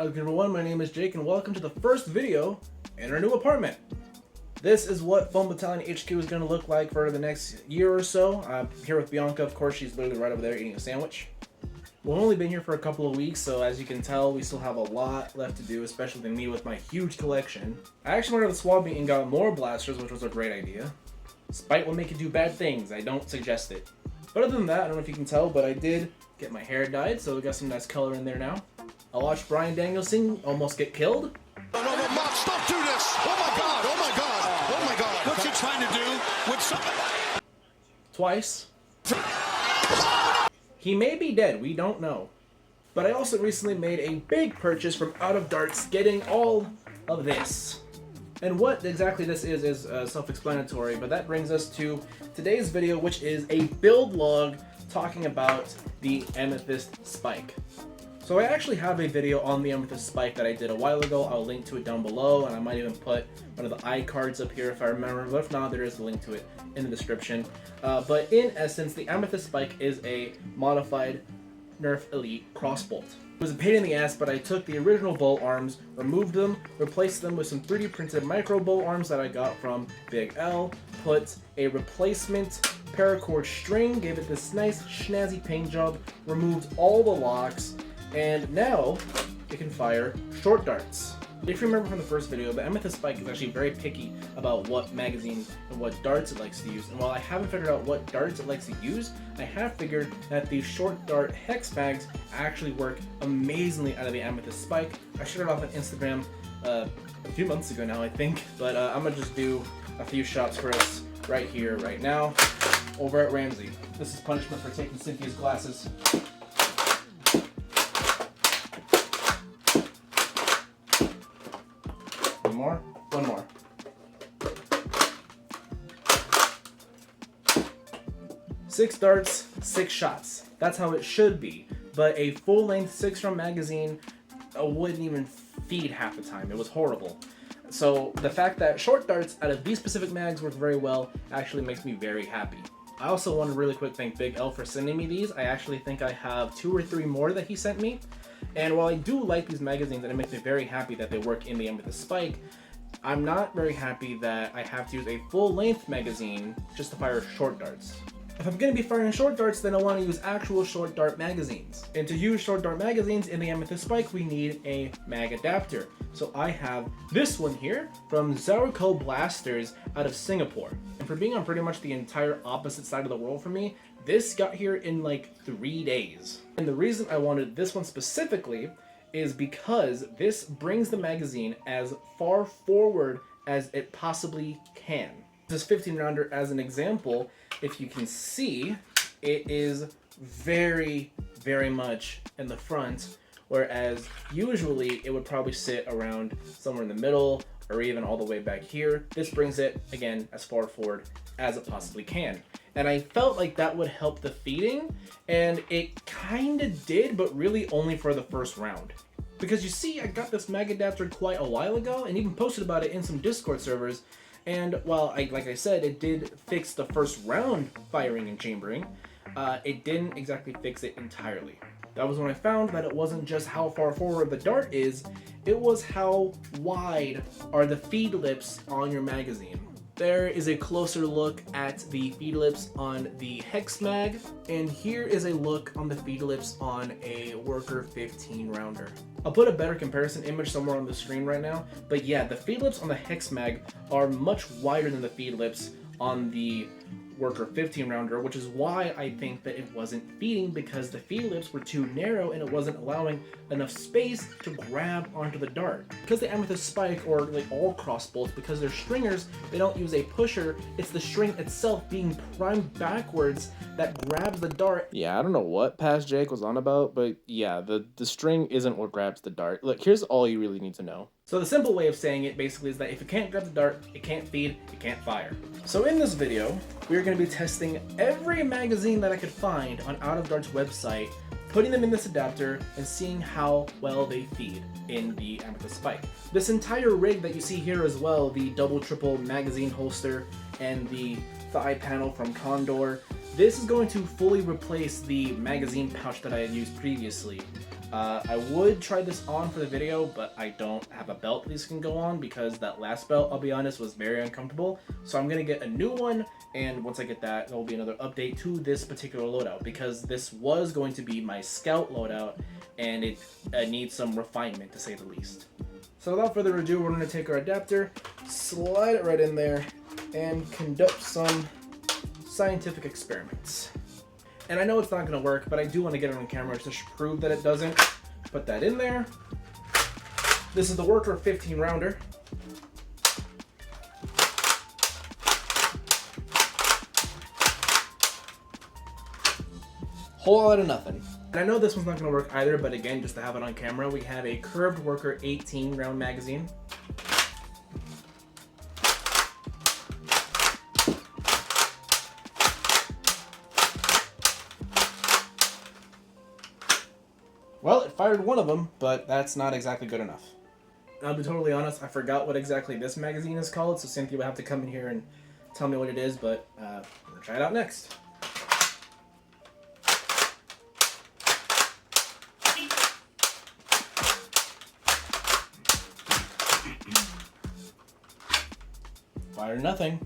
Everyone, my name is Jake and welcome to the first video in our new apartment. This is what Foam Battalion HQ is going to look like for the next year or so. I'm here with Bianca, of course. She's literally right over there eating a sandwich. We've only been here for a couple of weeks, so as you can tell, we still have a lot left to do, especially me with my huge collection. I actually went to the swap meet and got more blasters, which was a great idea. Spite will make you do bad things. I don't suggest it. But other than that, I don't know if you can tell, but I did get my hair dyed, so we got some nice color in there now. I watched Bryan Danielson almost get killed. No, Mox, don't do this! Oh my god, oh my god, oh my god. What's he trying to do with somebody? Twice. He may be dead, we don't know. But I also recently made a big purchase from Out of Darts, getting all of this. And what exactly this is self-explanatory, but that brings us to today's video, which is a build log talking about the Amethyst spike. So I actually have a video on the Amethyst spike that I did a while ago. I'll link to it down below, and I might even put one of the iCards up here if I remember, but if not, there is a link to it in the description. But in essence, the Amethyst spike is a modified Nerf Elite crossbolt. It was a pain in the ass, but I took the original bolt arms, removed them, replaced them with some 3D printed micro bolt arms that I got from Big L, put a replacement paracord string, gave it this nice snazzy paint job, removed all the locks, and now it can fire short darts. If you remember from the first video, the Amethyst spike is actually very picky about what magazines and what darts it likes to use. And while I haven't figured out what darts it likes to use, I have figured that the short dart hex mags actually work amazingly out of the Amethyst spike. I shared it off on Instagram a few months ago now, I think. But I'm gonna just do a few shots for us right here, right now, over at Ramsey. This is punishment for taking Cynthia's glasses. One more. Six darts, 6 shots. That's how it should be. But a full-length 6-round magazine wouldn't even feed half the time. It was horrible. So the fact that short darts out of these specific mags work very well actually makes me very happy. I also want to really quick thank Big L for sending me these. I actually think I have 2 or 3 more that he sent me. And while I do like these magazines and it makes me very happy that they work in the Amethyst spike, I'm not very happy that I have to use a full-length magazine just to fire short darts. If I'm going to be firing short darts, then I want to use actual short dart magazines. And to use short dart magazines in the Amethyst spike, we need a mag adapter. So I have this one here from Zaruko Blasters out of Singapore. And for being on pretty much the entire opposite side of the world from me, this got here in like 3 days. And the reason I wanted this one specifically is because this brings the magazine as far forward as it possibly can. This 15-rounder as an example, if you can see, it is very, very much in the front, whereas usually it would probably sit around somewhere in the middle or even all the way back here. This brings it, again, as far forward as it possibly can. And I felt like that would help the feeding, and it kind of did, but really only for the first round. Because you see, I got this mag adapter quite a while ago, and even posted about it in some Discord servers, and while, like I said, it did fix the first round firing and chambering, it didn't exactly fix it entirely. That was when I found that it wasn't just how far forward the dart is, it was how wide are the feed lips on your magazine. There is a closer look at the feed lips on the hex mag, and here is a look on the feed lips on a Worker 15-rounder. I'll put a better comparison image somewhere on the screen right now, but yeah, the feed lips on the hex mag are much wider than the feed lips on the Worker 15-rounder, which is why I think that it wasn't feeding, because the feed lips were too narrow and it wasn't allowing enough space to grab onto the dart. Because the Amethyst spike, or like all crossbolts, because they're stringers, they don't use a pusher, it's the string itself being primed backwards that grabs the dart. Yeah, I don't know what Past Jake was on about, but yeah, the string isn't what grabs the dart. Look, here's all you really need to know. So the simple way of saying it basically is that if it can't grab the dart, it can't feed, it can't fire. So in this video, we're going to be testing every magazine that I could find on Out of Dart's website, putting them in this adapter, and seeing how well they feed in the Amethyst spike. This entire rig that you see here as well, the double triple magazine holster and the thigh panel from Condor, this is going to fully replace the magazine pouch that I had used previously. I would try this on for the video, but I don't have a belt these can go on because that last belt, I'll be honest, was very uncomfortable. So I'm going to get a new one, and once I get that, there will be another update to this particular loadout because this was going to be my scout loadout, and it needs some refinement to say the least. So without further ado, we're going to take our adapter, slide it right in there, and conduct some scientific experiments. And I know it's not going to work, but I do want to get it on camera to prove that it doesn't. Put that in there. This is the Worker 15 rounder. Whole lot of nothing. And I know this one's not going to work either, but again, just to have it on camera, we have a curved Worker 18 round magazine. Well, it fired one of them, but that's not exactly good enough. I'll be totally honest, I forgot what exactly this magazine is called, so Cynthia will have to come in here and tell me what it is, but we're gonna try it out next. Fire nothing.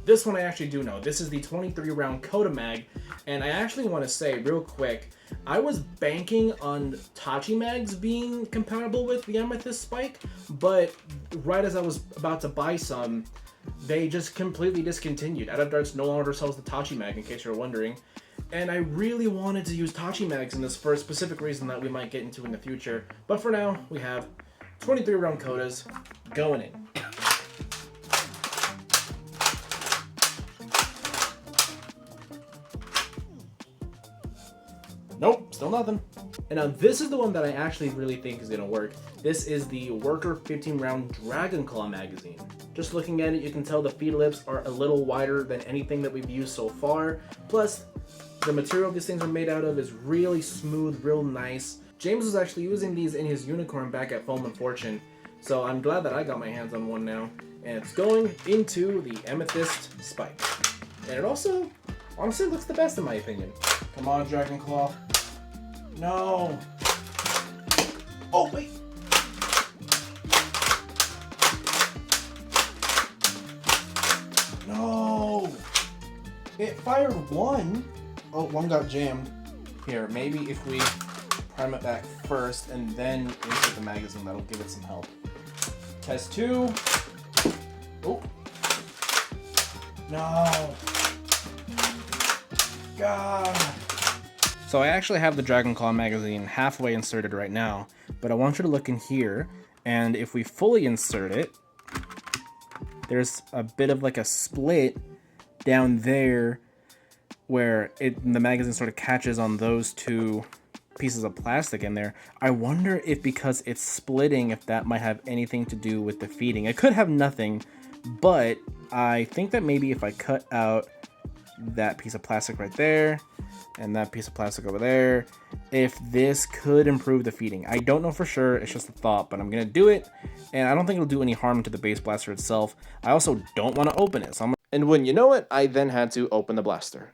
This one I actually do know. This is the 23 round Coda Mag, and I actually want to say real quick, I was banking on Tachi Mags being compatible with the Amethyst Spike, but right as I was about to buy some, they just completely discontinued. Out of Darts no longer sells the Tachi Mag, in case you're wondering. And I really wanted to use Tachi Mags in this for a specific reason that we might get into in the future. But for now, we have 23 round Codas going in. Nope, still nothing. And now this is the one that I actually really think is gonna work. This is the Worker 15 round Dragon Claw magazine. Just looking at it, you can tell the feed lips are a little wider than anything that we've used so far. Plus, the material these things are made out of is really smooth, real nice. James was actually using these in his unicorn back at Foam and Fortune, so I'm glad that I got my hands on one now. And it's going into the Amethyst Spike. And it also, honestly, looks the best in my opinion. Come on, Dragon Claw. No. Oh, wait. No. It fired one. Oh, one got jammed. Here, maybe if we prime it back first and then insert the magazine, that'll give it some help. Test two. Oh. No. God. So I actually have the Dragon Claw magazine halfway inserted right now, but I want you to look in here, and if we fully insert it, there's a bit of like a split down there where the magazine sort of catches on those two pieces of plastic in there. I wonder if because it's splitting, if that might have anything to do with the feeding. It could have nothing, but I think that maybe if I cut out that piece of plastic right there and that piece of plastic over there, if this could improve the feeding. I don't know for sure, it's just a thought, but I'm gonna do it, and I don't think it'll do any harm to the base blaster itself. I also don't want to open it, and when you know it, I then had to open the blaster.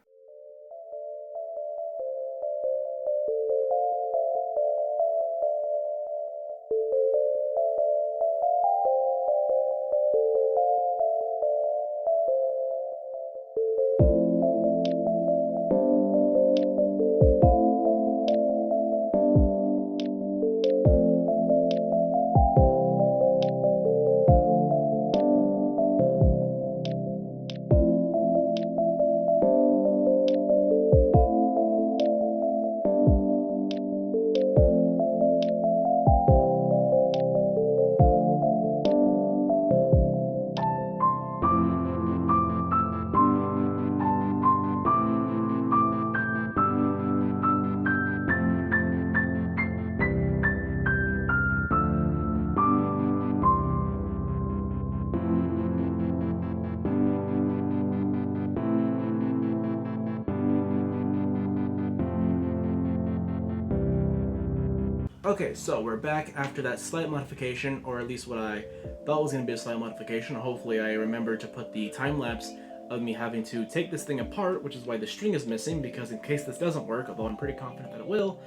Okay, so we're back after that slight modification, or at least what I thought was going to be a slight modification. Hopefully I remember to put the time-lapse of me having to take this thing apart, which is why the string is missing, because in case this doesn't work, although I'm pretty confident that it will,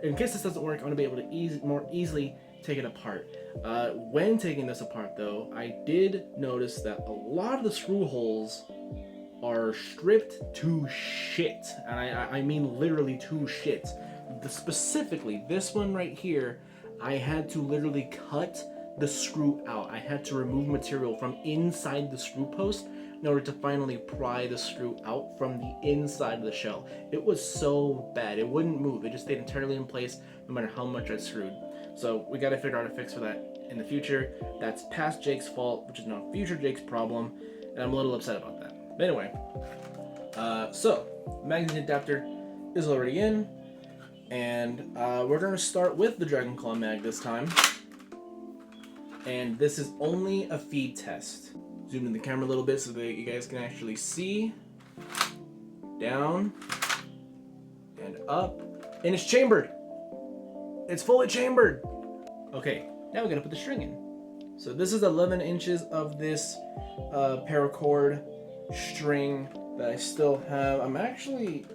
in case this doesn't work, I'm gonna be able to more easily take it apart. When taking this apart though, I did notice that a lot of the screw holes are stripped to shit, and I mean literally to shit. Specifically, this one right here, I had to literally cut the screw out. I had to remove material from inside the screw post in order to finally pry the screw out from the inside of the shell. It was so bad. It wouldn't move. It just stayed entirely in place no matter how much I screwed. So we gotta figure out a fix for that in the future. That's past Jake's fault, which is now future Jake's problem, and I'm a little upset about that. But anyway, so magazine adapter is already in, and we're gonna start with the Dragon Claw mag this time. And this is only a feed test. Zoom in the camera a little bit so that you guys can actually see. Down and up, and it's chambered. It's fully chambered. Okay, now we gotta put the string in. So this is 11 inches of this paracord string that I still have. I actually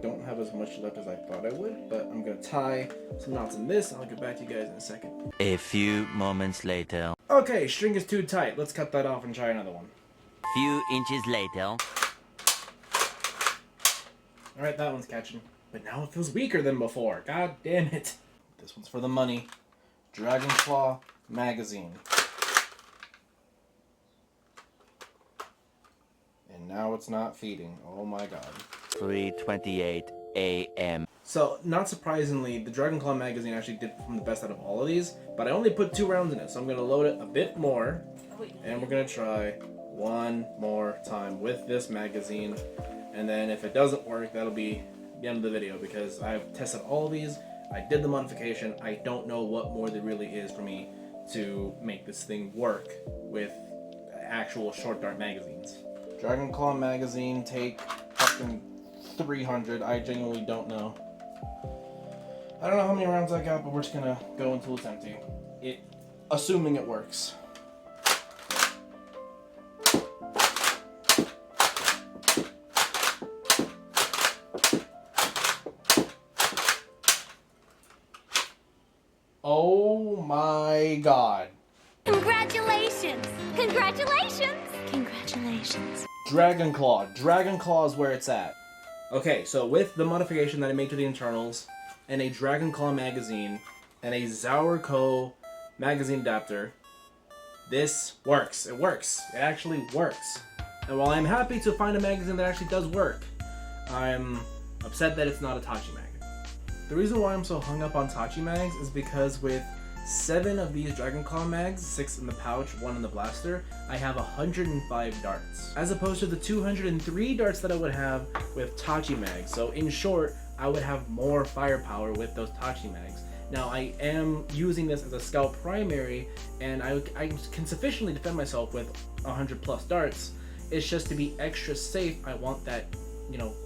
don't have as much left as I thought I would, but I'm gonna tie some knots in this, and I'll get back to you guys in a second. A few moments later. Okay, string is too tight. Let's cut that off and try another one. Few inches later. Alright, that one's catching. But now it feels weaker than before. God damn it. This one's for the money. Dragon Claw magazine. And now it's not feeding. Oh my god. 3:28 a.m. So, not surprisingly, the Dragon Claw magazine actually did from the best out of all of these, but I only put 2 rounds in it, so I'm going to load it a bit more, and we're going to try one more time with this magazine, and then if it doesn't work, that'll be the end of the video, because I've tested all of these, I did the modification, I don't know what more there really is for me to make this thing work with actual short dart magazines. Dragon Claw magazine, take fucking 300, I genuinely don't know. I don't know how many rounds I got, but we're just gonna go until it's empty. Assuming it works. Oh my god. Congratulations! Congratulations! Congratulations. Dragon Claw. Dragon Claw is where it's at. Okay, so with the modification that I made to the internals, and a Dragon Claw magazine, and a Zaurco magazine adapter, this works. It works. It actually works. And while I'm happy to find a magazine that actually does work, I'm upset that it's not a Tachi mag. The reason why I'm so hung up on Tachi mags is because with 7 of these Dragon Claw mags, 6 in the pouch, 1 in the blaster, I have 105 darts. As opposed to the 203 darts that I would have with Tachi mags. So in short, I would have more firepower with those Tachi mags. Now I am using this as a scout primary, and I can sufficiently defend myself with 100 plus darts. It's just to be extra safe, I want that,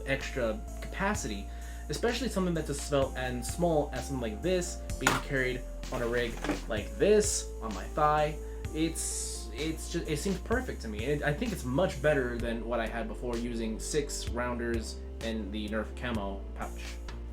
extra capacity. Especially something that's as svelte and small as something like this being carried on a rig like this on my thigh. It seems perfect to me, and I think it's much better than what I had before using 6 rounders and the Nerf camo pouch.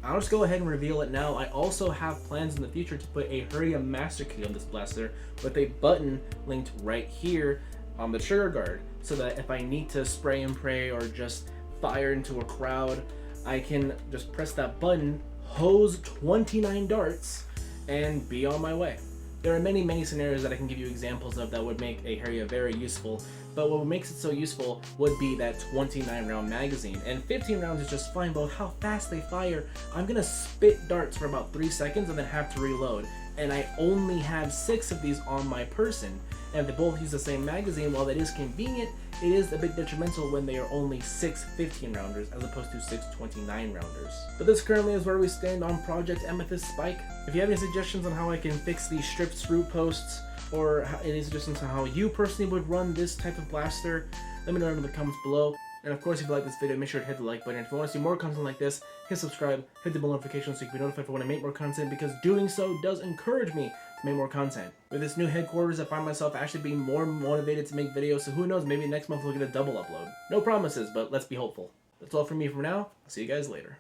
I'll just go ahead and reveal it now. I also have plans in the future to put a Hurry Up Master Key on this blaster with a button linked right here on the trigger guard, so that if I need to spray and pray or just fire into a crowd, I can just press that button, hose 29 darts, and be on my way. There are many scenarios that I can give you examples of that would make a Harrier very useful, but what makes it so useful would be that 29 round magazine. And 15 rounds is just fine, but how fast they fire, I'm gonna spit darts for about 3 seconds and then have to reload. And I only have 6 of these on my person. And if they both use the same magazine, while that is convenient, it is a bit detrimental when they are only 6 15 rounders as opposed to 6 29 rounders. But this currently is where we stand on Project Amethyst Spike. If you have any suggestions on how I can fix these stripped screw posts, or any suggestions on how you personally would run this type of blaster, let me know in the comments below. And of course, if you like this video, make sure to hit the like button. If you want to see more content like this, hit subscribe, hit the bell notification so you can be notified for when I make more content, because doing so does encourage me to make more content. With this new headquarters, I find myself actually being more motivated to make videos, so who knows, maybe next month we'll get a double upload. No promises, but let's be hopeful. That's all from me for now. I'll see you guys later.